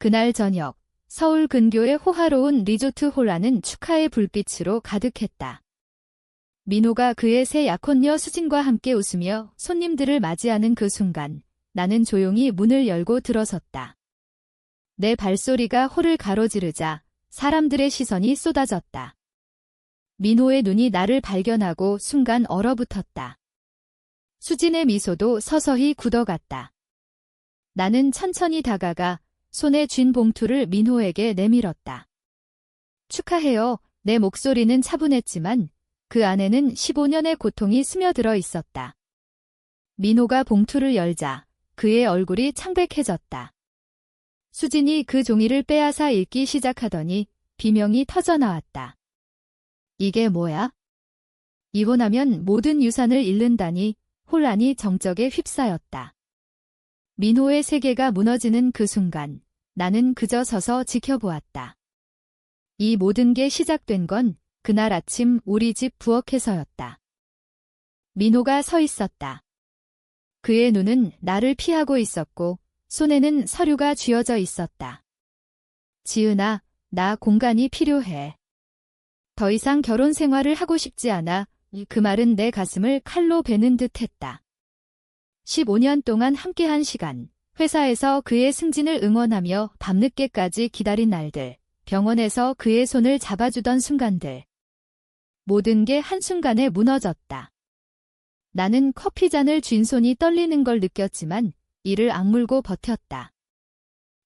그날 저녁, 서울 근교의 호화로운 리조트 홀안은 축하의 불빛으로 가득했다. 민호가 그의 새 약혼녀 수진과 함께 웃으며 손님들을 맞이하는 그 순간, 나는 조용히 문을 열고 들어섰다. 내 발소리가 홀을 가로지르자 사람들의 시선이 쏟아졌다. 민호의 눈이 나를 발견하고 순간 얼어붙었다. 수진의 미소도 서서히 굳어갔다. 나는 천천히 다가가 손에 쥔 봉투를 민호에게 내밀었다. 축하해요. 내 목소리는 차분했지만 그 안에는 15년의 고통이 스며들어 있었다. 민호가 봉투를 열자 그의 얼굴이 창백해졌다. 수진이 그 종이를 빼앗아 읽기 시작하더니 비명이 터져나왔다. 이게 뭐야? 이혼하면 모든 유산을 잃는다니. 혼란이 정적에 휩싸였다. 민호의 세계가 무너지는 그 순간 나는 그저 서서 지켜보았다. 이 모든 게 시작된 건 그날 아침 우리 집 부엌에서였다. 민호가 서 있었다. 그의 눈은 나를 피하고 있었고 손에는 서류가 쥐어져 있었다. 지은아, 나 공간이 필요해. 더 이상 결혼 생활을 하고 싶지 않아. 그 말은 내 가슴을 칼로 베는 듯 했다. 15년 동안 함께한 시간, 회사에서 그의 승진을 응원하며 밤늦게까지 기다린 날들, 병원에서 그의 손을 잡아주던 순간들. 모든 게 한순간에 무너졌다. 나는 커피잔을 쥔 손이 떨리는 걸 느꼈지만 이를 악물고 버텼다.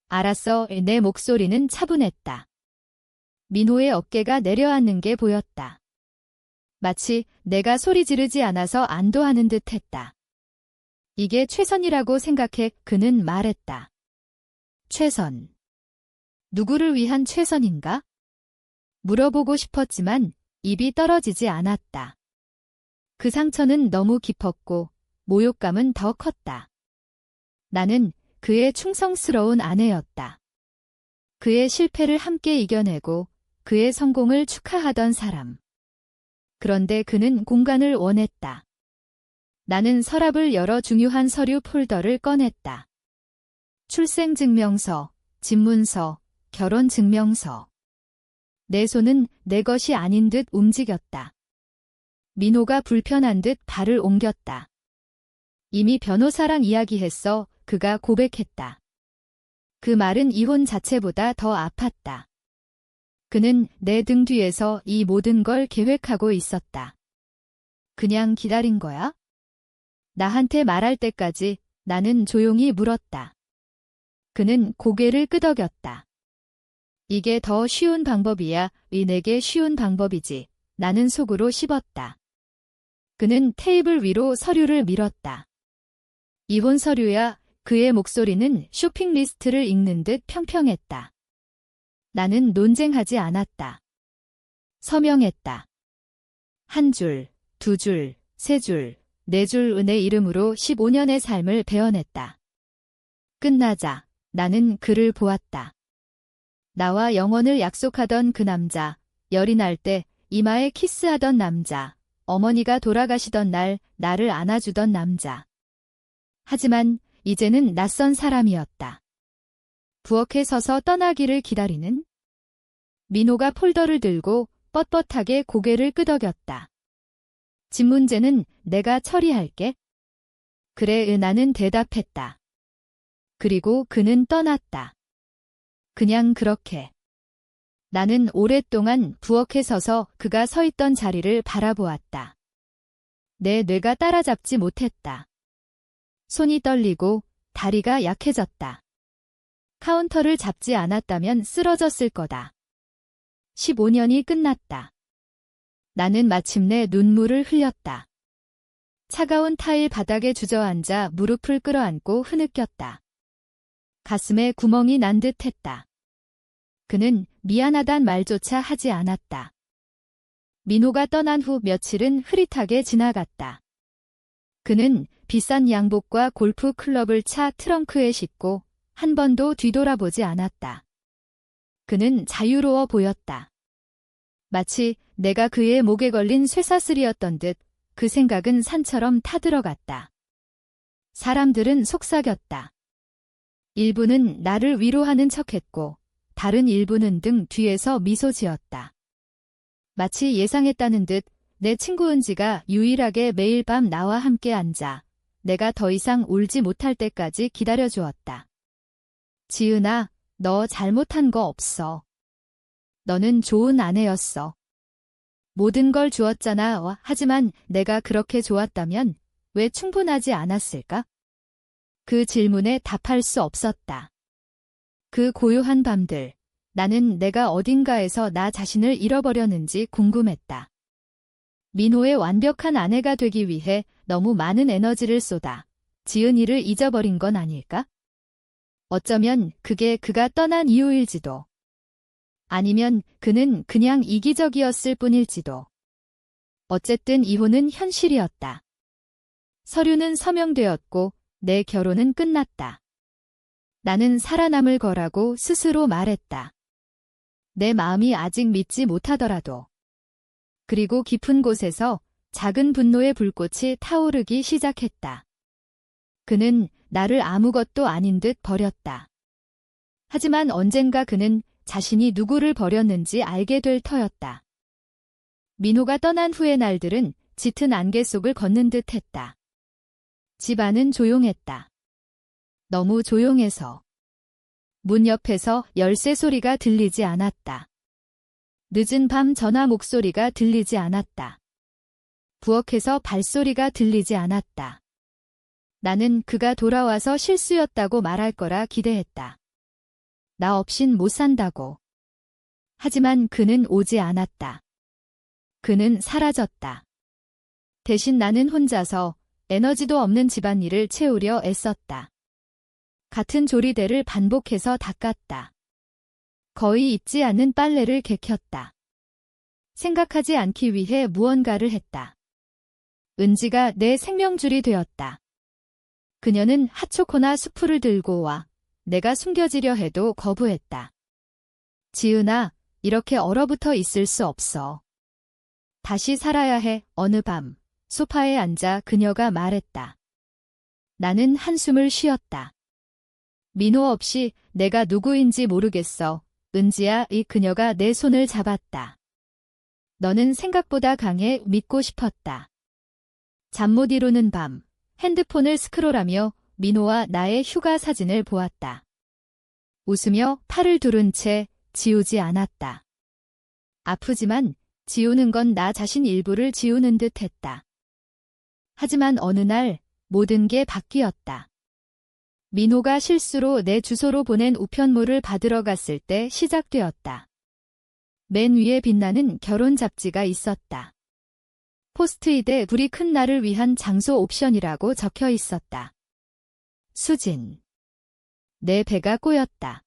알았어. 내 목소리는 차분했다. 민호의 어깨가 내려앉는 게 보였다. 마치 내가 소리 지르지 않아서 안도하는 듯 했다. 이게 최선이라고 생각해. 그는 말했다. 최선. 누구를 위한 최선인가? 물어보고 싶었지만 입이 떨어지지 않았다. 그 상처는 너무 깊었고 모욕감은 더 컸다. 나는 그의 충성스러운 아내였다. 그의 실패를 함께 이겨내고 그의 성공을 축하하던 사람. 그런데 그는 공간을 원했다. 나는 서랍을 열어 중요한 서류 폴더를 꺼냈다. 출생증명서, 집문서, 결혼증명서. 내 손은 내 것이 아닌 듯 움직였다. 민호가 불편한 듯 발을 옮겼다. 이미 변호사랑 이야기했어. 그가 고백했다. 그 말은 이혼 자체보다 더 아팠다. 그는 내 등 뒤에서 이 모든 걸 계획하고 있었다. 그냥 기다린 거야? 나한테 말할 때까지 나는 조용히 물었다. 그는 고개를 끄덕였다. 이게 더 쉬운 방법이야. 내게 쉬운 방법이지. 나는 속으로 씹었다. 그는 테이블 위로 서류를 밀었다. 이혼 서류야. 그의 목소리는 쇼핑 리스트를 읽는 듯 평평했다. 나는 논쟁하지 않았다. 서명했다. 한 줄, 두 줄, 세 줄, 네 줄 은의 이름으로 15년의 삶을 베어냈다. 끝나자 나는 그를 보았다. 나와 영원을 약속하던 그 남자, 열이 날 때 이마에 키스하던 남자, 어머니가 돌아가시던 날 나를 안아주던 남자. 하지만 이제는 낯선 사람이었다. 부엌에 서서 떠나기를 기다리는? 민호가 폴더를 들고 뻣뻣하게 고개를 끄덕였다. 집 문제는 내가 처리할게. 그래, 나는 대답했다. 그리고 그는 떠났다. 그냥 그렇게. 나는 오랫동안 부엌에 서서 그가 서 있던 자리를 바라보았다. 내 뇌가 따라잡지 못했다. 손이 떨리고 다리가 약해졌다. 카운터를 잡지 않았다면 쓰러졌을 거다. 15년이 끝났다. 나는 마침내 눈물을 흘렸다. 차가운 타일 바닥에 주저앉아 무릎을 끌어안고 흐느꼈다. 가슴에 구멍이 난 듯했다. 그는 미안하단 말조차 하지 않았다. 민호가 떠난 후 며칠은 흐릿하게 지나갔다. 그는 비싼 양복과 골프 클럽을 차 트렁크에 싣고 한 번도 뒤돌아보지 않았다. 그는 자유로워 보였다. 마치 내가 그의 목에 걸린 쇠사슬이었던 듯 그 생각은 산처럼 타들어갔다. 사람들은 속삭였다. 일부는 나를 위로하는 척했고 다른 일부는 등 뒤에서 미소 지었다. 마치 예상했다는 듯 내 친구 은지가 유일하게 매일 밤 나와 함께 앉아 내가 더 이상 울지 못할 때까지 기다려주었다. 지은아, 너 잘못한 거 없어. 너는 좋은 아내였어. 모든 걸 주었잖아. 하지만 내가 그렇게 좋았다면 왜 충분하지 않았을까? 그 질문에 답할 수 없었다. 그 고요한 밤들, 나는 내가 어딘가에서 나 자신을 잃어버렸는지 궁금했다. 민호의 완벽한 아내가 되기 위해 너무 많은 에너지를 쏟아 지은이를 잊어버린 건 아닐까? 어쩌면 그게 그가 떠난 이유일지도. 아니면 그는 그냥 이기적이었을 뿐일지도. 어쨌든 이혼은 현실이었다. 서류는 서명되었고 내 결혼은 끝났다. 나는 살아남을 거라고 스스로 말했다. 내 마음이 아직 믿지 못하더라도. 그리고 깊은 곳에서 작은 분노의 불꽃이 타오르기 시작했다. 그는 나를 아무것도 아닌 듯 버렸다. 하지만 언젠가 그는 자신이 누구를 버렸는지 알게 될 터였다. 민호가 떠난 후의 날들은 짙은 안개 속을 걷는 듯 했다. 집 안은 조용했다. 너무 조용해서. 문 옆에서 열쇠 소리가 들리지 않았다. 늦은 밤 전화 목소리가 들리지 않았다. 부엌에서 발소리가 들리지 않았다. 나는 그가 돌아와서 실수였다고 말할 거라 기대했다. 나 없인 못 산다고. 하지만 그는 오지 않았다. 그는 사라졌다. 대신 나는 혼자서 에너지도 없는 집안일을 채우려 애썼다. 같은 조리대를 반복해서 닦았다. 거의 잊지 않는 빨래를 개켰다. 생각하지 않기 위해 무언가를 했다. 은지가 내 생명줄이 되었다. 그녀는 핫초코나 수프를 들고 와 내가 숨겨지려 해도 거부했다. 지은아, 이렇게 얼어붙어 있을 수 없어. 다시 살아야 해. 어느 밤 소파에 앉아 그녀가 말했다. 나는 한숨을 쉬었다. 민호 없이 내가 누구인지 모르겠어. 은지야. 이 그녀가 내 손을 잡았다. 너는 생각보다 강해. 믿고 싶었다. 잠 못 이루는 밤, 핸드폰을 스크롤하며 민호와 나의 휴가 사진을 보았다. 웃으며 팔을 두른 채 지우지 않았다. 아프지만 지우는 건 나 자신 일부를 지우는 듯 했다. 하지만 어느 날 모든 게 바뀌었다. 민호가 실수로 내 주소로 보낸 우편물을 받으러 갔을 때 시작되었다. 맨 위에 빛나는 결혼 잡지가 있었다. 포스트잇에 불이 큰 날을 위한 장소 옵션이라고 적혀 있었다. 수진. 내 배가 꼬였다.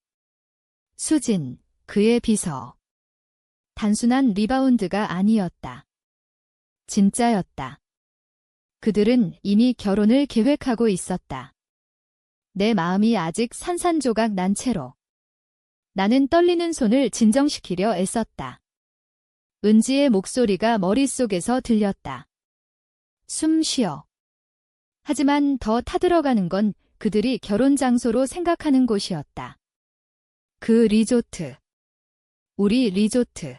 수진, 그의 비서. 단순한 리바운드가 아니었다. 진짜였다. 그들은 이미 결혼을 계획하고 있었다. 내 마음이 아직 산산조각 난 채로. 나는 떨리는 손을 진정시키려 애썼다. 은지의 목소리가 머릿속에서 들렸다. 숨 쉬어. 하지만 더 타들어가는 건 그들이 결혼 장소로 생각하는 곳이었다. 그 리조트. 우리 리조트.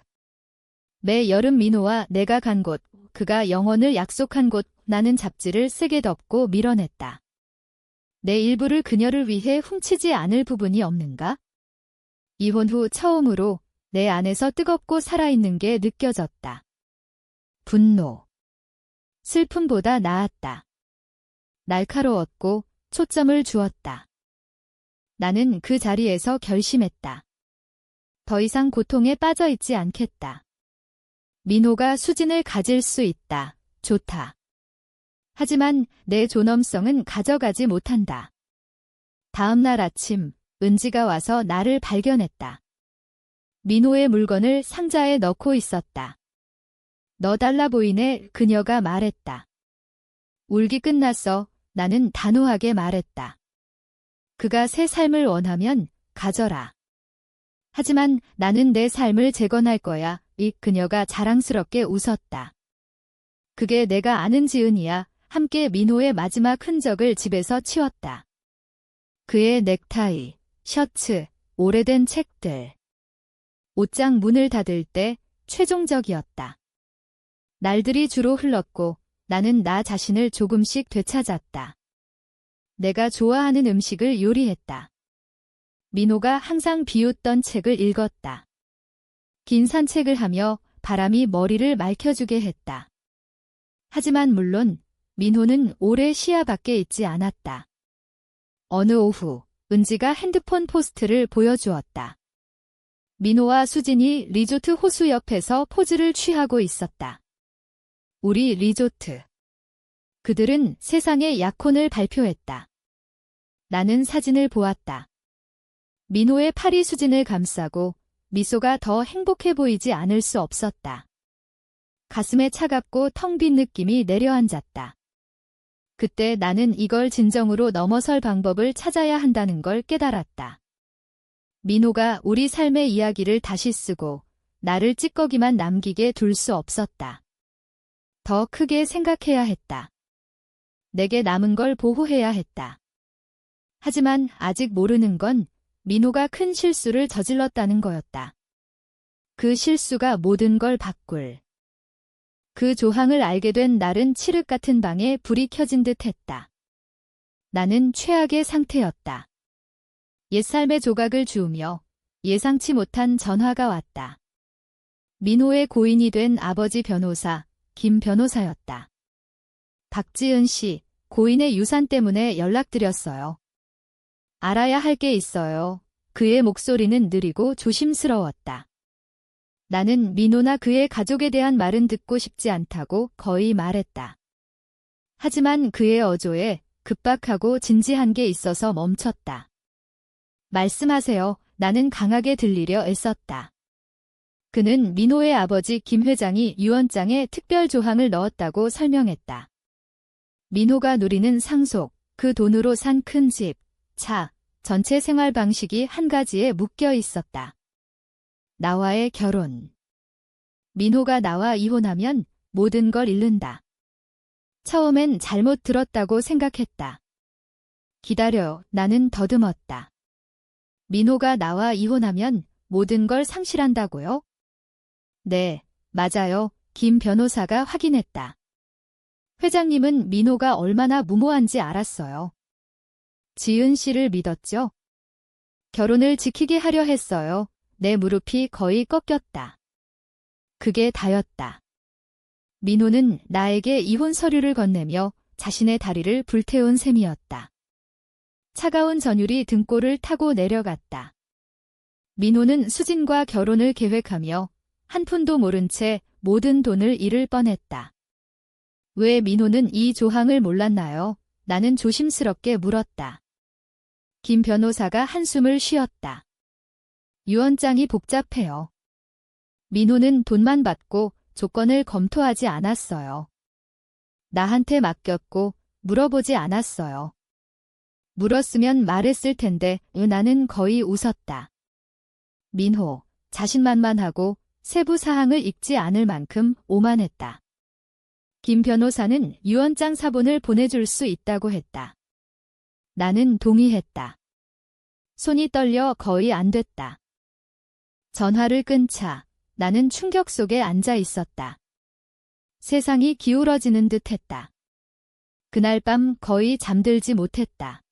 매 여름 민호와 내가 간 곳, 그가 영원을 약속한 곳. 나는 잡지를 세게 덮고 밀어냈다. 내 일부를 그녀를 위해 훔치지 않을 부분이 없는가? 이혼 후 처음으로 내 안에서 뜨겁고 살아있는 게 느껴졌다. 분노. 슬픔보다 나았다. 날카로웠고 초점을 주었다. 나는 그 자리에서 결심했다. 더 이상 고통에 빠져 있지 않겠다. 민호가 수진을 가질 수 있다. 좋다. 하지만 내 존엄성은 가져가지 못한다. 다음 날 아침, 은지가 와서 나를 발견했다. 민호의 물건을 상자에 넣고 있었다. 너 달라 보이네. 그녀가 말했다. 울기 끝났어. 나는 단호하게 말했다. 그가 새 삶을 원하면 가져라. 하지만 나는 내 삶을 재건할 거야. 그녀가 자랑스럽게 웃었다. 그게 내가 아는 지은이야. 함께 민호의 마지막 흔적을 집에서 치웠다. 그의 넥타이, 셔츠, 오래된 책들. 옷장 문을 닫을 때 최종적이었다. 날들이 주로 흘렀고 나는 나 자신을 조금씩 되찾았다. 내가 좋아하는 음식을 요리했다. 민호가 항상 비웃던 책을 읽었다. 긴 산책을 하며 바람이 머리를 맑혀주게 했다. 하지만 물론 민호는 오래 시야 밖에 있지 않았다. 어느 오후 은지가 핸드폰 포스트를 보여주었다. 민호와 수진이 리조트 호수 옆에서 포즈를 취하고 있었다. 우리 리조트. 그들은 세상의 약혼을 발표했다. 나는 사진을 보았다. 민호의 팔이 수진을 감싸고 미소가 더 행복해 보이지 않을 수 없었다. 가슴에 차갑고 텅 빈 느낌이 내려앉았다. 그때 나는 이걸 진정으로 넘어설 방법을 찾아야 한다는 걸 깨달았다. 민호가 우리 삶의 이야기를 다시 쓰고 나를 찌꺼기만 남기게 둘 수 없었다. 더 크게 생각해야 했다. 내게 남은 걸 보호해야 했다. 하지만 아직 모르는 건 민호가 큰 실수를 저질렀다는 거였다. 그 실수가 모든 걸 바꿀. 그 조항을 알게 된 날은 칠흑 같은 방에 불이 켜진 듯 했다. 나는 최악의 상태였다. 옛삶의 조각을 주우며 예상치 못한 전화가 왔다. 민호의 고인이 된 아버지 변호사, 김 변호사였다. 박지은 씨, 고인의 유산 때문에 연락드렸어요. 알아야 할 게 있어요. 그의 목소리는 느리고 조심스러웠다. 나는 민호나 그의 가족에 대한 말은 듣고 싶지 않다고 거의 말했다. 하지만 그의 어조에 급박하고 진지한 게 있어서 멈췄다. 말씀하세요. 나는 강하게 들리려 애썼다. 그는 민호의 아버지 김 회장이 유언장에 특별 조항을 넣었다고 설명했다. 민호가 누리는 상속, 그 돈으로 산 큰 집, 차, 전체 생활 방식이 한 가지에 묶여 있었다. 나와의 결혼. 민호가 나와 이혼하면 모든 걸 잃는다. 처음엔 잘못 들었다고 생각했다. 기다려, 나는 더듬었다. 민호가 나와 이혼하면 모든 걸 상실한다고요? 네, 맞아요. 김 변호사가 확인했다. 회장님은 민호가 얼마나 무모한지 알았어요. 지은 씨를 믿었죠? 결혼을 지키게 하려 했어요. 내 무릎이 거의 꺾였다. 그게 다였다. 민호는 나에게 이혼 서류를 건네며 자신의 다리를 불태운 셈이었다. 차가운 전율이 등골을 타고 내려갔다. 민호는 수진과 결혼을 계획하며 한 푼도 모른 채 모든 돈을 잃을 뻔했다. 왜 민호는 이 조항을 몰랐나요? 나는 조심스럽게 물었다. 김 변호사가 한숨을 쉬었다. 유언장이 복잡해요. 민호는 돈만 받고 조건을 검토하지 않았어요. 나한테 맡겼고 물어보지 않았어요. 물었으면 말했을 텐데 나는 거의 웃었다. 민호, 자신만만하고 세부 사항을 읽지 않을 만큼 오만했다. 김 변호사는 유언장 사본을 보내줄 수 있다고 했다. 나는 동의했다. 손이 떨려 거의 안 됐다. 전화를 끊자 나는 충격 속에 앉아 있었다. 세상이 기울어지는 듯 했다. 그날 밤 거의 잠들지 못했다.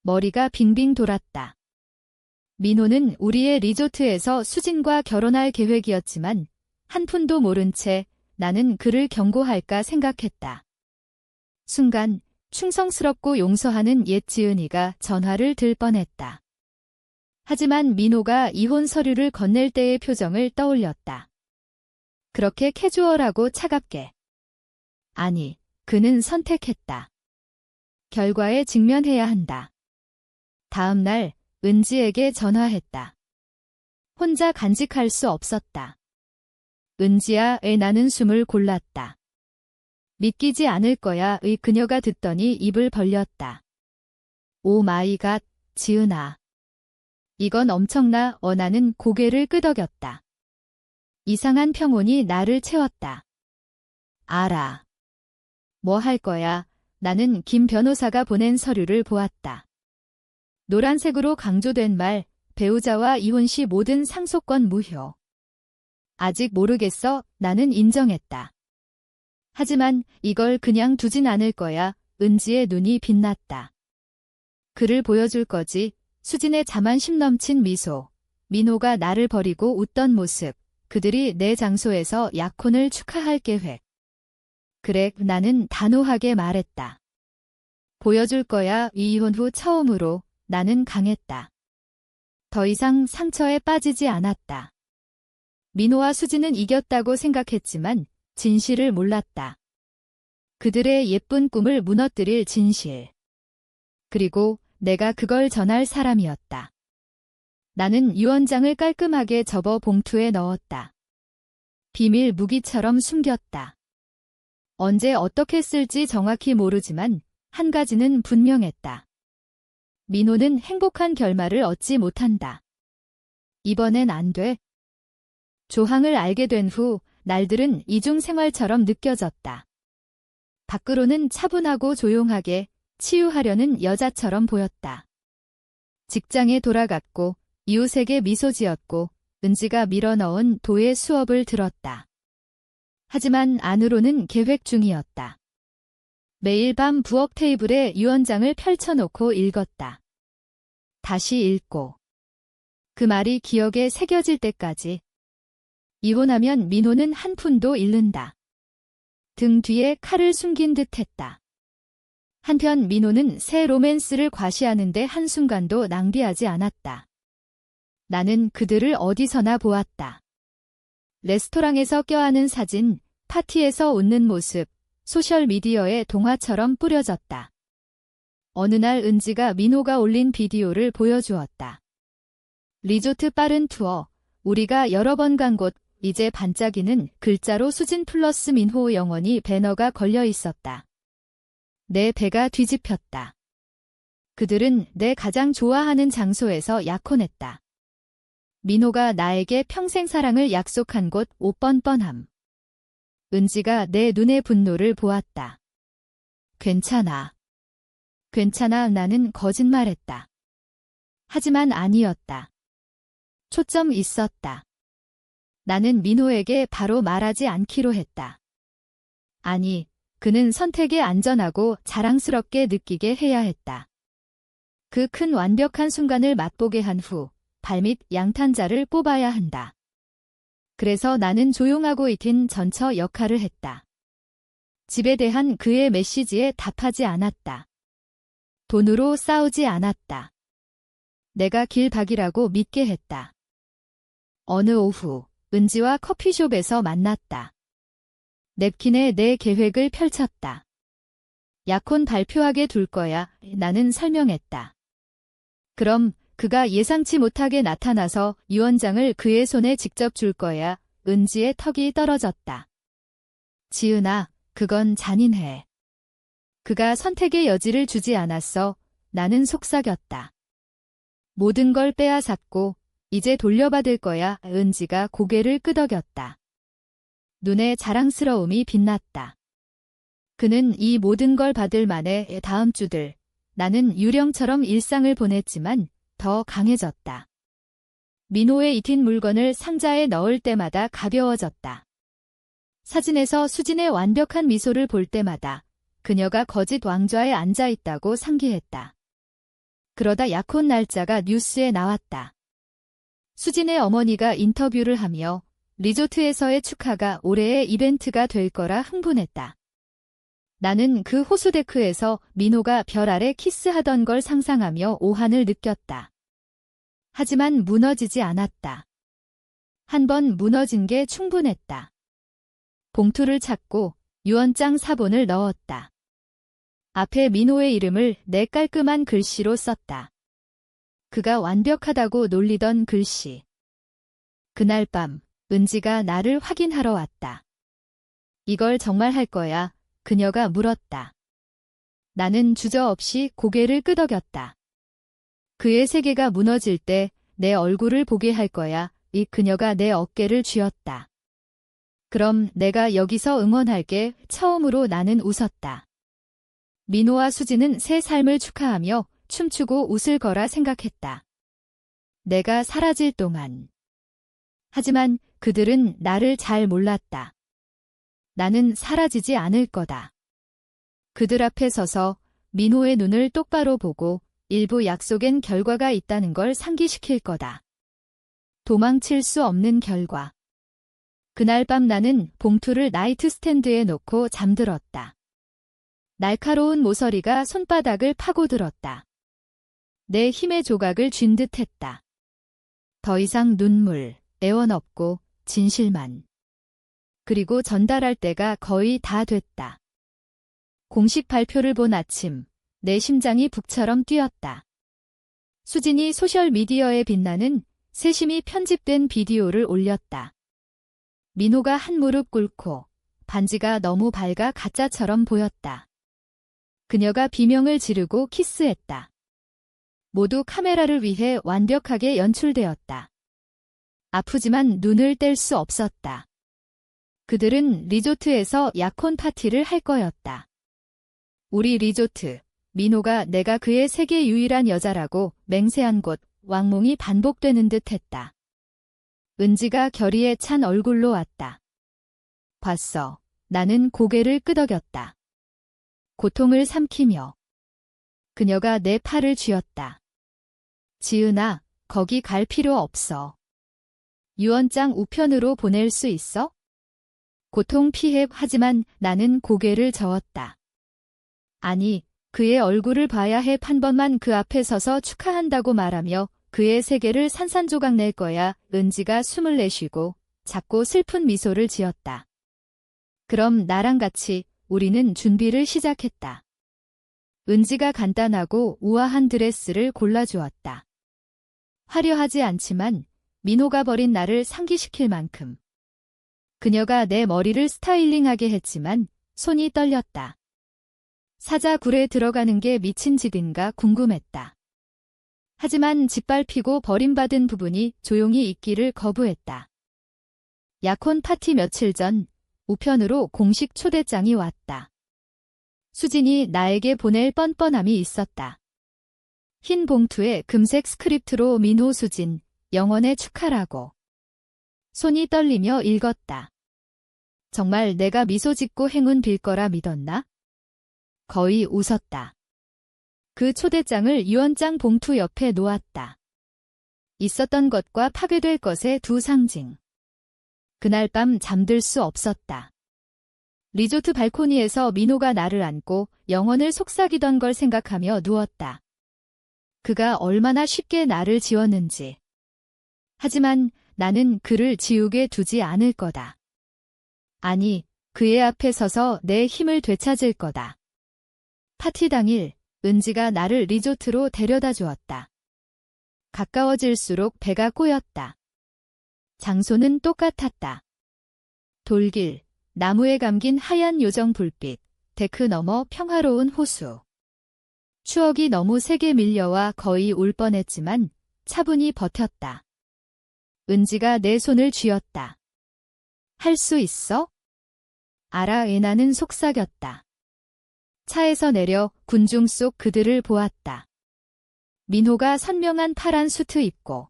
머리가 빙빙 돌았다. 민호는 우리의 리조트에서 수진과 결혼할 계획이었지만 한 푼도 모른 채 나는 그를 경고할까 생각했다. 순간 충성스럽고 용서하는 옛 지은이가 전화를 들 뻔했다. 하지만 민호가 이혼 서류를 건넬 때의 표정을 떠올렸다. 그렇게 캐주얼하고 차갑게. 아니, 그는 선택했다. 결과에 직면해야 한다. 다음 날 은지에게 전화했다. 혼자 간직할 수 없었다. 은지야, 나는 숨을 골랐다. 믿기지 않을 거야의 그녀가 듣더니 입을 벌렸다. 오 마이 갓, 지은아. 이건 엄청나. 나는 고개를 끄덕였다. 이상한 평온이 나를 채웠다. 알아. 뭐 할 거야? 나는 김 변호사가 보낸 서류를 보았다. 노란색으로 강조된 말, 배우자와 이혼 시 모든 상속권 무효. 아직 모르겠어, 나는 인정했다. 하지만 이걸 그냥 두진 않을 거야. 은지의 눈이 빛났다. 그를 보여줄 거지. 수진의 자만심 넘친 미소. 민호가 나를 버리고 웃던 모습. 그들이 내 장소에서 약혼을 축하할 계획. 그래, 나는 단호하게 말했다. 보여줄 거야. 이혼 후 처음으로 나는 강했다. 더 이상 상처에 빠지지 않았다. 민호와 수진은 이겼다고 생각했지만 진실을 몰랐다. 그들의 예쁜 꿈을 무너뜨릴 진실. 그리고 내가 그걸 전할 사람이었다. 나는 유언장을 깔끔하게 접어 봉투에 넣었다. 비밀 무기처럼 숨겼다. 언제 어떻게 쓸지 정확히 모르지만 한 가지는 분명했다. 민호는 행복한 결말을 얻지 못한다. 이번엔 안 돼. 조항을 알게 된 후 날들은 이중생활처럼 느껴졌다. 밖으로는 차분하고 조용하게 치유하려는 여자처럼 보였다. 직장에 돌아갔고 이웃에게 미소 지었고 은지가 밀어넣은 도예 수업을 들었다. 하지만 안으로는 계획 중이었다. 매일 밤 부엌 테이블에 유언장을 펼쳐놓고 읽었다. 다시 읽고. 그 말이 기억에 새겨질 때까지. 이혼하면 민호는 한 푼도 잃는다. 등 뒤에 칼을 숨긴 듯 했다. 한편 민호는 새 로맨스를 과시하는데 한순간도 낭비하지 않았다. 나는 그들을 어디서나 보았다. 레스토랑에서 껴안은 사진, 파티에서 웃는 모습, 소셜미디어에 동화처럼 뿌려졌다. 어느 날 은지가 민호가 올린 비디오를 보여주었다. 리조트 빠른 투어, 우리가 여러 번 간 곳, 이제 반짝이는 글자로 수진 플러스 민호 영원히 배너가 걸려 있었다. 내 배가 뒤집혔다. 그들은 내 가장 좋아하는 장소에서 약혼했다. 민호가 나에게 평생 사랑을 약속한 곳 5번 뻔함. 은지가 내 눈의 분노를 보았다. 괜찮아. 괜찮아, 나는 거짓말했다. 하지만 아니었다. 초점 있었다. 나는 민호에게 바로 말하지 않기로 했다. 아니, 그는 선택에 안전하고 자랑스럽게 느끼게 해야 했다. 그 큰 완벽한 순간을 맛보게 한 후 발밑 양탄자를 뽑아야 한다. 그래서 나는 조용하고 익힌 전처 역할을 했다. 집에 대한 그의 메시지에 답하지 않았다. 돈으로 싸우지 않았다. 내가 길박이라고 믿게 했다. 어느 오후 은지와 커피숍에서 만났다. 냅킨에 내 계획을 펼쳤다. 약혼 발표하게 둘 거야. 나는 설명했다. 그럼 그가 예상치 못하게 나타나서 유언장을 그의 손에 직접 줄 거야. 은지의 턱이 떨어졌다. 지은아, 그건 잔인해. 그가 선택의 여지를 주지 않았어. 나는 속삭였다. 모든 걸 빼앗았고 이제 돌려받을 거야. 은지가 고개를 끄덕였다. 눈에 자랑스러움이 빛났다. 그는 이 모든 걸 받을 만해. 다음 주들 나는 유령처럼 일상을 보냈지만 더 강해졌다. 민호의 익힌 물건을 상자에 넣을 때마다 가벼워졌다. 사진에서 수진의 완벽한 미소를 볼 때마다 그녀가 거짓 왕좌에 앉아 있다고 상기했다. 그러다 약혼 날짜가 뉴스에 나왔다. 수진의 어머니가 인터뷰를 하며 리조트에서의 축하가 올해의 이벤트가 될 거라 흥분했다. 나는 그 호수데크에서 민호가 별 아래 키스하던 걸 상상하며 오한을 느꼈다. 하지만 무너지지 않았다. 한 번 무너진 게 충분했다. 봉투를 찾고 유언장 사본을 넣었다. 앞에 민호의 이름을 내 깔끔한 글씨로 썼다. 그가 완벽하다고 놀리던 글씨. 그날 밤 은지가 나를 확인하러 왔다. 이걸 정말 할 거야? 그녀가 물었다. 나는 주저없이 고개를 끄덕였다. 그의 세계가 무너질 때 내 얼굴을 보게 할 거야. 이 그녀가 내 어깨를 쥐었다. 그럼 내가 여기서 응원할게. 처음으로 나는 웃었다. 민호와 수지는 새 삶을 축하하며 춤추고 웃을 거라 생각했다. 내가 사라질 동안. 하지만 그들은 나를 잘 몰랐다. 나는 사라지지 않을 거다. 그들 앞에 서서 민호의 눈을 똑바로 보고 일부 약속엔 결과가 있다는 걸 상기시킬 거다. 도망칠 수 없는 결과. 그날 밤 나는 봉투를 나이트 스탠드에 놓고 잠들었다. 날카로운 모서리가 손바닥을 파고들었다. 내 힘의 조각을 쥔 듯했다. 더 이상 눈물, 애원 없고 진실만. 그리고 전달할 때가 거의 다 됐다. 공식 발표를 본 아침, 내 심장이 북처럼 뛰었다. 수진이 소셜미디어에 빛나는 세심히 편집된 비디오를 올렸다. 민호가 한 무릎 꿇고 반지가 너무 밝아 가짜처럼 보였다. 그녀가 비명을 지르고 키스했다. 모두 카메라를 위해 완벽하게 연출되었다. 아프지만 눈을 뗄 수 없었다. 그들은 리조트에서 약혼 파티를 할 거였다. 우리 리조트, 민호가 내가 그의 세계 유일한 여자라고 맹세한 곳, 왕몽이 반복되는 듯 했다. 은지가 결의에 찬 얼굴로 왔다. 봤어. 나는 고개를 끄덕였다. 고통을 삼키며. 그녀가 내 팔을 쥐었다. 지은아, 거기 갈 필요 없어. 유언장 우편으로 보낼 수 있어? 고통 피해 하지만 나는 고개를 저었다. 아니, 그의 얼굴을 봐야 해. 한 번만 그 앞에 서서 축하한다고 말하며 그의 세계를 산산조각 낼 거야. 은지가 숨을 내쉬고 작고 슬픈 미소를 지었다. 그럼 나랑 같이 우리는 준비를 시작했다. 은지가 간단하고 우아한 드레스를 골라주었다. 화려하지 않지만 민호가 버린 나를 상기시킬 만큼. 그녀가 내 머리를 스타일링하게 했지만 손이 떨렸다. 사자굴에 들어가는 게 미친 짓인가 궁금했다. 하지만 짓밟히고 버림받은 부분이 조용히 있기를 거부했다. 약혼 파티 며칠 전 우편으로 공식 초대장이 왔다. 수진이 나에게 보낼 뻔뻔함이 있었다. 흰 봉투에 금색 스크립트로 민호 수진, 영원의 축하라고. 손이 떨리며 읽었다. 정말 내가 미소 짓고 행운 빌 거라 믿었나? 거의 웃었다. 그 초대장을 유언장 봉투 옆에 놓았다. 있었던 것과 파괴될 것의 두 상징. 그날 밤 잠들 수 없었다. 리조트 발코니에서 민호가 나를 안고 영혼을 속삭이던 걸 생각하며 누웠다. 그가 얼마나 쉽게 나를 지웠는지. 하지만 나는 그를 지우게 두지 않을 거다. 아니, 그의 앞에 서서 내 힘을 되찾을 거다. 파티 당일, 은지가 나를 리조트로 데려다 주었다. 가까워질수록 배가 꼬였다. 장소는 똑같았다. 돌길, 나무에 감긴 하얀 요정 불빛, 데크 너머 평화로운 호수. 추억이 너무 세게 밀려와 거의 울 뻔했지만 차분히 버텼다. 은지가 내 손을 쥐었다. 할 수 있어? 알아. 애나는 속삭였다. 차에서 내려 군중 속 그들을 보았다. 민호가 선명한 파란 수트 입고,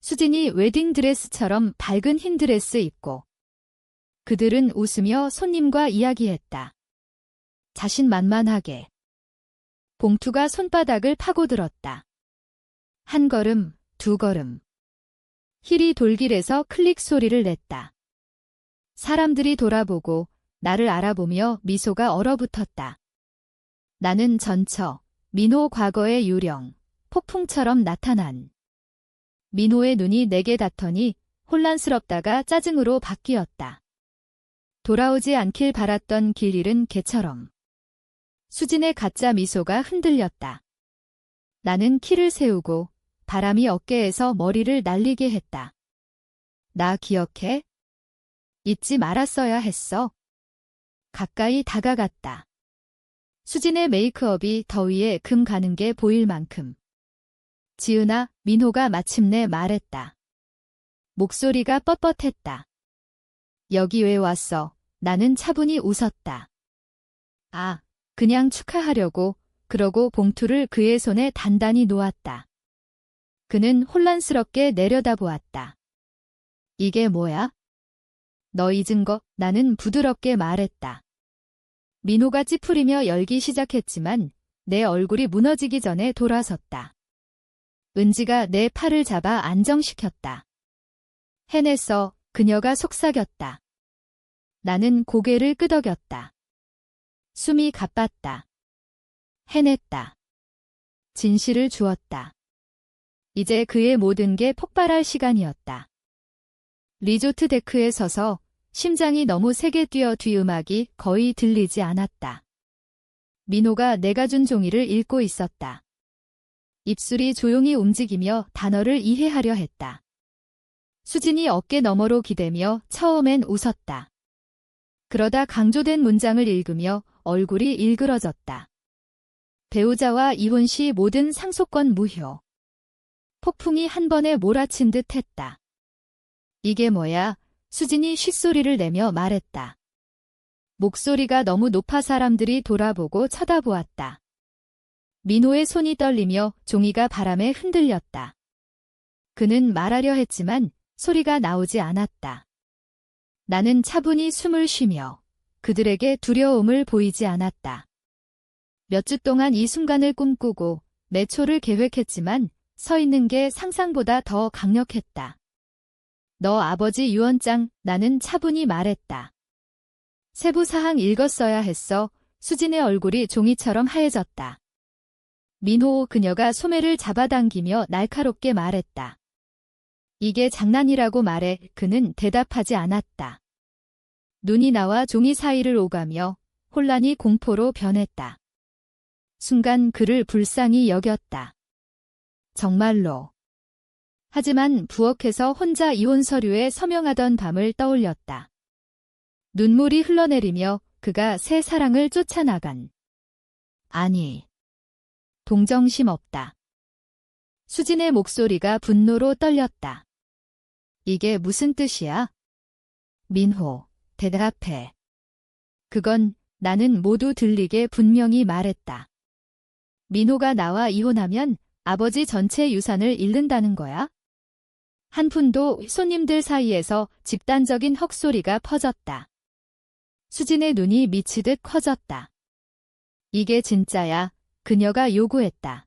수진이 웨딩드레스처럼 밝은 흰 드레스 입고, 그들은 웃으며 손님과 이야기했다. 자신만만하게. 봉투가 손바닥을 파고들었다. 한 걸음, 두 걸음. 힐이 돌길에서 클릭 소리를 냈다. 사람들이 돌아보고 나를 알아보며 미소가 얼어붙었다. 나는 전처, 민호 과거의 유령, 폭풍처럼 나타난. 민호의 눈이 내게 닿더니 혼란스럽다가 짜증으로 바뀌었다. 돌아오지 않길 바랐던 길 잃은 개처럼. 수진의 가짜 미소가 흔들렸다. 나는 키를 세우고 바람이 어깨에서 머리를 날리게 했다. 나 기억해? 잊지 말았어야 했어. 가까이 다가갔다. 수진의 메이크업이 더위에 금 가는 게 보일 만큼. 지은아, 민호가 마침내 말했다. 목소리가 뻣뻣했다. 여기 왜 왔어? 나는 차분히 웃었다. 아, 그냥 축하하려고. 그러고 봉투를 그의 손에 단단히 놓았다. 그는 혼란스럽게 내려다보았다. 이게 뭐야? 너 잊은 거? 나는 부드럽게 말했다. 민호가 찌푸리며 열기 시작했지만 내 얼굴이 무너지기 전에 돌아섰다. 은지가 내 팔을 잡아 안정시켰다. 해냈어. 그녀가 속삭였다. 나는 고개를 끄덕였다. 숨이 가빴다. 해냈다. 진실을 주었다. 이제 그의 모든 게 폭발할 시간이었다. 리조트 데크에 서서 심장이 너무 세게 뛰어 뒷음악이 거의 들리지 않았다. 민호가 내가 준 종이를 읽고 있었다. 입술이 조용히 움직이며 단어를 이해하려 했다. 수진이 어깨 너머로 기대며 처음엔 웃었다. 그러다 강조된 문장을 읽으며 얼굴이 일그러졌다. 배우자와 이혼 시 모든 상속권 무효. 폭풍이 한 번에 몰아친 듯 했다. 이게 뭐야? 수진이 쉿소리를 내며 말했다. 목소리가 너무 높아 사람들이 돌아보고 쳐다보았다. 민호의 손이 떨리며 종이가 바람에 흔들렸다. 그는 말하려 했지만 소리가 나오지 않았다. 나는 차분히 숨을 쉬며 그들에게 두려움을 보이지 않았다. 몇 주 동안 이 순간을 꿈꾸고 매 초를 계획했지만 서 있는 게 상상보다 더 강력했다. 너 아버지 유언장, 나는 차분히 말했다. 세부사항 읽었어야 했어. 수진의 얼굴이 종이처럼 하얘졌다. 민호, 그녀가 소매를 잡아당기며 날카롭게 말했다. 이게 장난이라고 말해. 그는 대답하지 않았다. 눈이 나와 종이 사이를 오가며 혼란이 공포로 변했다. 순간 그를 불쌍히 여겼다. 정말로. 하지만 부엌에서 혼자 이혼 서류에 서명하던 밤을 떠올렸다. 눈물이 흘러내리며 그가 새 사랑을 쫓아나간. 아니. 동정심 없다. 수진의 목소리가 분노로 떨렸다. 이게 무슨 뜻이야? 민호, 대답해. 그건 나는 모두 들리게 분명히 말했다. 민호가 나와 이혼하면 아버지 전체 유산을 잃는다는 거야? 한 푼도 손님들 사이에서 집단적인 헉소리가 퍼졌다. 수진의 눈이 미치듯 커졌다. 이게 진짜야. 그녀가 요구했다.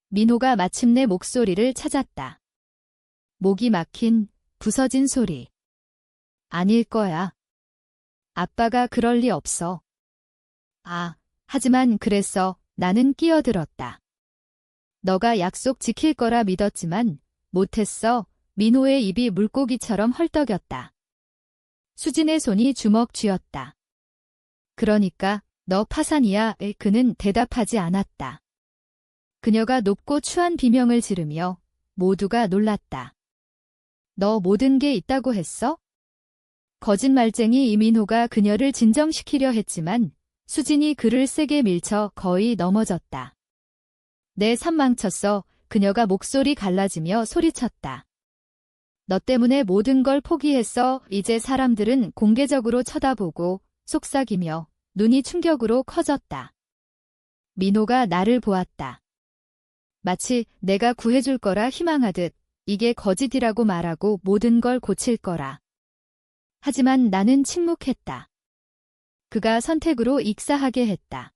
민호가 마침내 목소리를 찾았다. 목이 막힌 부서진 소리. 아닐 거야. 아빠가 그럴 리 없어. 하지만 그랬어. 나는 끼어들었다. 너가 약속 지킬 거라 믿었지만 못했어. 민호의 입이 물고기처럼 헐떡였다. 수진의 손이 주먹 쥐었다. 그러니까 너 파산이야. 그는 대답하지 않았다. 그녀가 높고 추한 비명을 지르며 모두가 놀랐다. 너 모든 게 있다고 했어? 거짓말쟁이 이민호가 그녀를 진정시키려 했지만 수진이 그를 세게 밀쳐 거의 넘어졌다. 내 삶 망쳤어. 그녀가 목소리 갈라지며 소리쳤다. 너 때문에 모든 걸 포기했어. 이제 사람들은 공개적으로 쳐다보고 속삭이며 눈이 충격으로 커졌다. 민호가 나를 보았다. 마치 내가 구해줄 거라 희망하듯 이게 거짓이라고 말하고 모든 걸 고칠 거라. 하지만 나는 침묵했다. 그가 선택으로 익사하게 했다.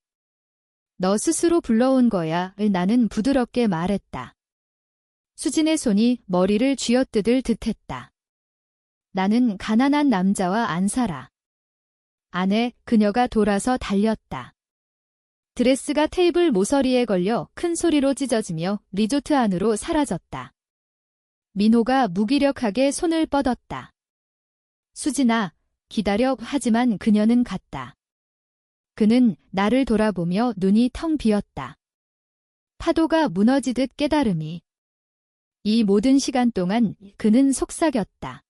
너 스스로 불러온 거야. 나는 부드럽게 말했다. 수진의 손이 머리를 쥐어뜯을 듯했다. 나는 가난한 남자와 안 살아. 안에 그녀가 돌아서 달렸다. 드레스가 테이블 모서리에 걸려 큰 소리로 찢어지며 리조트 안으로 사라졌다. 민호가 무기력하게 손을 뻗었다. 수진아, 기다려. 하지만 그녀는 갔다. 그는 나를 돌아보며 눈이 텅 비었다. 파도가 무너지듯 깨달음이. 이 모든 시간 동안 그는 속삭였다.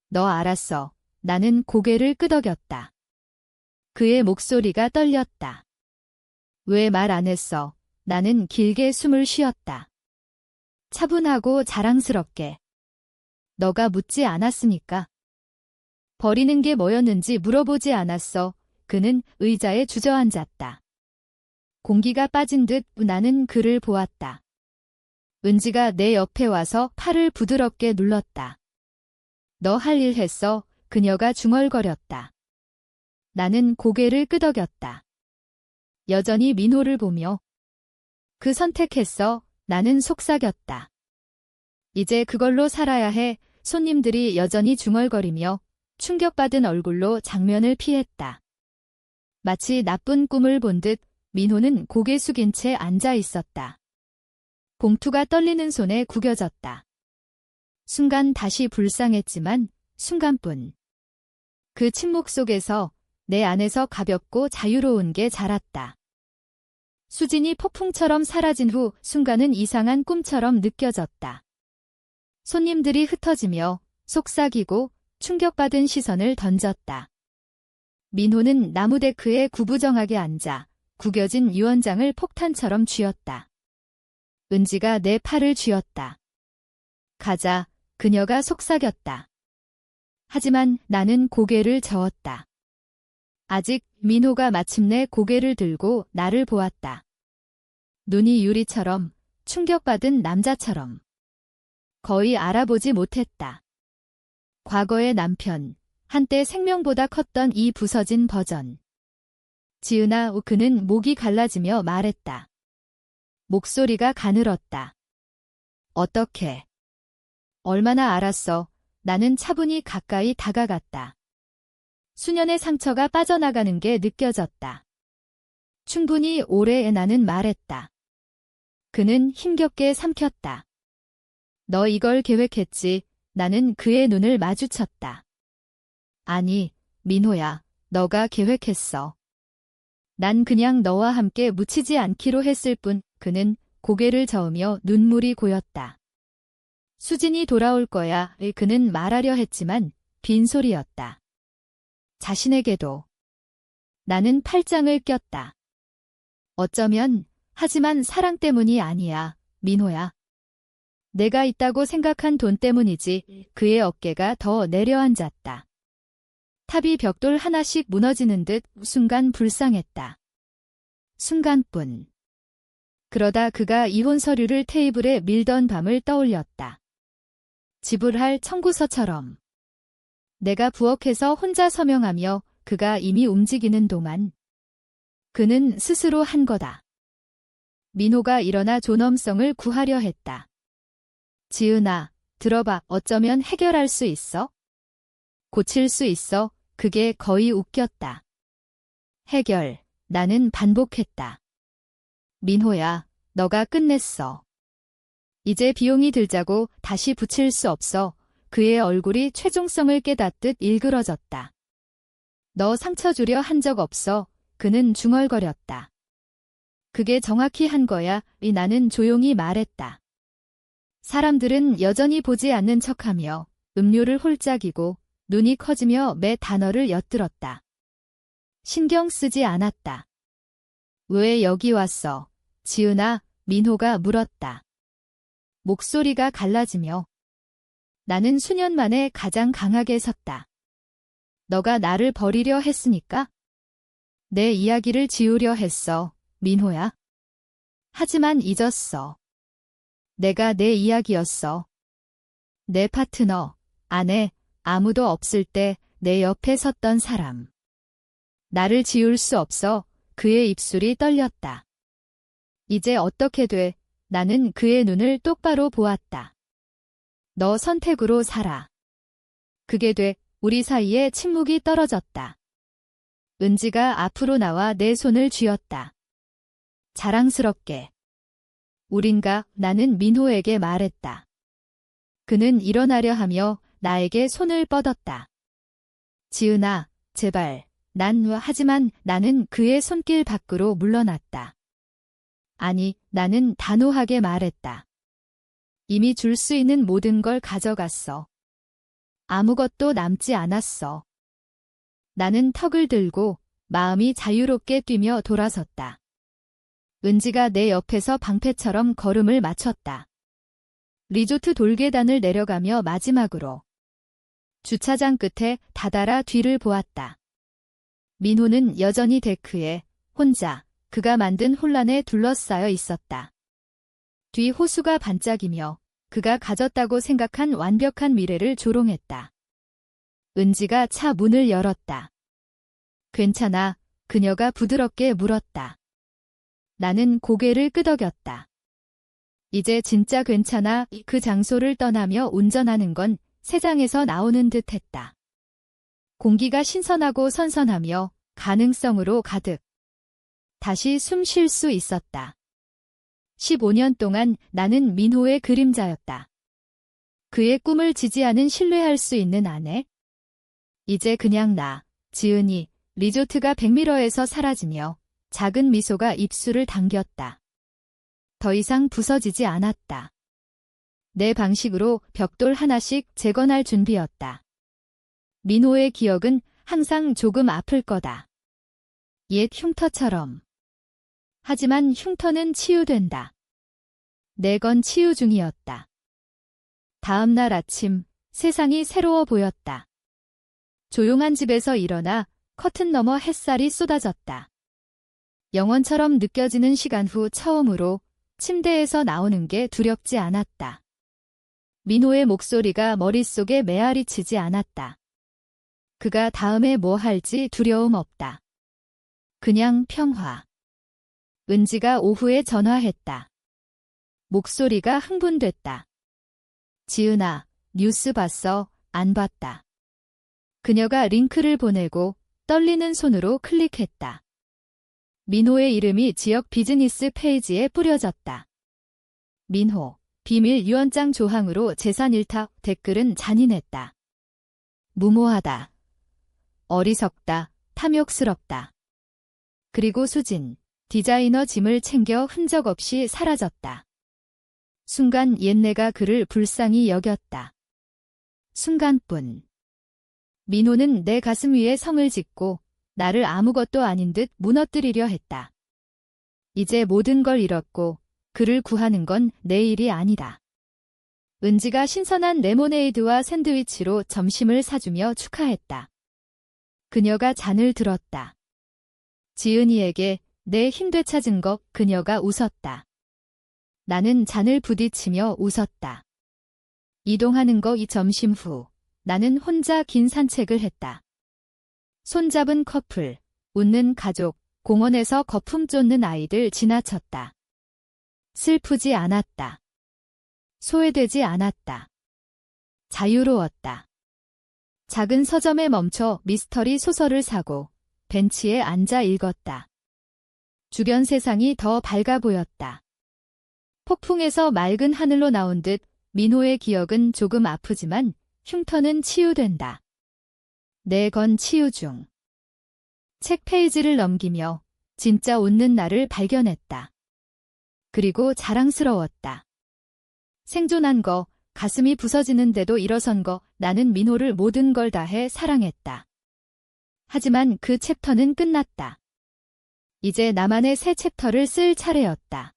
너 알았어. 나는 고개를 끄덕였다. 그의 목소리가 떨렸다. 왜 말 안 했어? 나는 길게 숨을 쉬었다. 차분하고 자랑스럽게. 너가 묻지 않았으니까. 버리는 게 뭐였는지 물어보지 않았어. 그는 의자에 주저앉았다. 공기가 빠진 듯 나는 그를 보았다. 은지가 내 옆에 와서 팔을 부드럽게 눌렀다. 너 할 일 했어. 그녀가 중얼거렸다. 나는 고개를 끄덕였다. 여전히 민호를 보며 그 선택했어. 나는 속삭였다. 이제 그걸로 살아야 해. 손님들이 여전히 중얼거리며 충격받은 얼굴로 장면을 피했다. 마치 나쁜 꿈을 본 듯 민호는 고개 숙인 채 앉아 있었다. 봉투가 떨리는 손에 구겨졌다. 순간 다시 불쌍했지만 순간뿐. 그 침묵 속에서 내 안에서 가볍고 자유로운 게 자랐다. 수진이 폭풍처럼 사라진 후 순간은 이상한 꿈처럼 느껴졌다. 손님들이 흩어지며 속삭이고 충격받은 시선을 던졌다. 민호는 나무데크에 구부정하게 앉아 구겨진 유언장을 폭탄처럼 쥐었다. 은지가 내 팔을 쥐었다. 가자, 그녀가 속삭였다. 하지만 나는 고개를 저었다. 아직 민호가 마침내 고개를 들고 나를 보았다. 눈이 유리처럼 충격받은 남자처럼. 거의 알아보지 못했다. 과거의 남편, 한때 생명보다 컸던 이 부서진 버전. 지은아, 그는 목이 갈라지며 말했다. 목소리가 가늘었다. 어떻게? 얼마나 알았어. 나는 차분히 가까이 다가갔다. 수년의 상처가 빠져나가는 게 느껴졌다. 충분히 오래 나는 말했다. 그는 힘겹게 삼켰다. 너 이걸 계획했지. 나는 그의 눈을 마주쳤다. 아니, 민호야, 너가 계획했어. 난 그냥 너와 함께 묻히지 않기로 했을 뿐. 그는 고개를 저으며 눈물이 고였다. 수진이 돌아올 거야. 그는 말하려 했지만 빈소리였다. 자신에게도. 나는 팔짱을 꼈다. 어쩌면, 하지만 사랑 때문이 아니야, 민호야. 내가 있다고 생각한 돈 때문이지. 그의 어깨가 더 내려앉았다. 탑이 벽돌 하나씩 무너지는 듯 순간 불쌍했다. 순간뿐. 그러다 그가 이혼 서류를 테이블에 밀던 밤을 떠올렸다. 지불할 청구서처럼. 내가 부엌에서 혼자 서명하며 그가 이미 움직이는 동안 그는 스스로 한 거다. 민호가 일어나 존엄성을 구하려 했다. 지은아, 들어봐. 어쩌면 해결할 수 있어? 고칠 수 있어? 그게 거의 웃겼다. 해결, 나는 반복했다. 민호야, 너가 끝냈어. 이제 비용이 들자고 다시 붙일 수 없어. 그의 얼굴이 최종성을 깨닫듯 일그러졌다. 너 상처 주려 한 적 없어. 그는 중얼거렸다. 그게 정확히 한 거야. 나는 조용히 말했다. 사람들은 여전히 보지 않는 척하며 음료를 홀짝이고 눈이 커지며 매 단어를 엿들었다. 신경 쓰지 않았다. 왜 여기 왔어? 지은아, 민호가 물었다. 목소리가 갈라지며 나는 수년 만에 가장 강하게 섰다. 너가 나를 버리려 했으니까? 내 이야기를 지우려 했어, 민호야. 하지만 잊었어. 내가 내 이야기였어. 내 파트너, 아내, 아무도 없을 때 내 옆에 섰던 사람. 나를 지울 수 없어. 그의 입술이 떨렸다. 이제 어떻게 돼? 나는 그의 눈을 똑바로 보았다. 너 선택으로 살아. 그게 돼. 우리 사이에 침묵이 떨어졌다. 은지가 앞으로 나와 내 손을 쥐었다. 자랑스럽게. 우린가? 나는 민호에게 말했다. 그는 일어나려 하며 나에게 손을 뻗었다. 지은아, 제발. 하지만 나는 그의 손길 밖으로 물러났다. 아니, 나는 단호하게 말했다. 이미 줄 수 있는 모든 걸 가져갔어. 아무것도 남지 않았어. 나는 턱을 들고 마음이 자유롭게 뛰며 돌아섰다. 은지가 내 옆에서 방패처럼 걸음을 맞췄다. 리조트 돌계단을 내려가며 마지막으로 주차장 끝에 다다라 뒤를 보았다. 민호는 여전히 데크에 혼자 그가 만든 혼란에 둘러싸여 있었다. 뒤 호수가 반짝이며 그가 가졌다고 생각한 완벽한 미래를 조롱했다. 은지가 차 문을 열었다. 괜찮아, 그녀가 부드럽게 물었다. 나는 고개를 끄덕였다. 이제 진짜 괜찮아. 그 장소를 떠나며 운전하는 건 새장에서 나오는 듯 했다. 공기가 신선하고 선선하며 가능성으로 가득. 다시 숨 쉴 수 있었다. 15년 동안 나는 민호의 그림자였다. 그의 꿈을 지지하는 신뢰할 수 있는 아내. 이제 그냥 나, 지은이, 리조트가 백미러에서 사라지며 작은 미소가 입술을 당겼다. 더 이상 부서지지 않았다. 내 방식으로 벽돌 하나씩 재건할 준비였다. 민호의 기억은 항상 조금 아플 거다. 옛 흉터처럼. 하지만 흉터는 치유된다. 내 건 치유 중이었다. 다음 날 아침, 세상이 새로워 보였다. 조용한 집에서 일어나 커튼 너머 햇살이 쏟아졌다. 영원처럼 느껴지는 시간 후 처음으로 침대에서 나오는 게 두렵지 않았다. 민호의 목소리가 머릿속에 메아리치지 않았다. 그가 다음에 뭐 할지 두려움 없다. 그냥 평화. 은지가 오후에 전화했다. 목소리가 흥분됐다. 지은아, 뉴스 봤어? 안 봤다. 그녀가 링크를 보내고 떨리는 손으로 클릭했다. 민호의 이름이 지역 비즈니스 페이지에 뿌려졌다. 민호, 비밀 유언장 조항으로 재산 일탁. 댓글은 잔인했다. 무모하다. 어리석다. 탐욕스럽다. 그리고 수진, 디자이너 짐을 챙겨 흔적 없이 사라졌다. 순간 옛내가 그를 불쌍히 여겼다. 순간뿐. 민호는 내 가슴 위에 성을 짓고 나를 아무것도 아닌 듯 무너뜨리려 했다. 이제 모든 걸 잃었고 그를 구하는 건 내 일이 아니다. 은지가 신선한 레모네이드와 샌드위치로 점심을 사주며 축하했다. 그녀가 잔을 들었다. 지은이에게 내 힘 되찾은 것. 그녀가 웃었다. 나는 잔을 부딪히며 웃었다. 이동하는 거. 이 점심 후 나는 혼자 긴 산책을 했다. 손잡은 커플, 웃는 가족, 공원에서 거품 쫓는 아이들 지나쳤다. 슬프지 않았다. 소외되지 않았다. 자유로웠다. 작은 서점에 멈춰 미스터리 소설을 사고 벤치에 앉아 읽었다. 주변 세상이 더 밝아 보였다. 폭풍에서 맑은 하늘로 나온 듯 민호의 기억은 조금 아프지만 흉터는 치유된다. 내 건 치유 중. 책 페이지를 넘기며 진짜 웃는 나를 발견했다. 그리고 자랑스러웠다. 생존한 거, 가슴이 부서지는데도 일어선 거. 나는 민호를 모든 걸 다해 사랑했다. 하지만 그 챕터는 끝났다. 이제 나만의 새 챕터를 쓸 차례였다.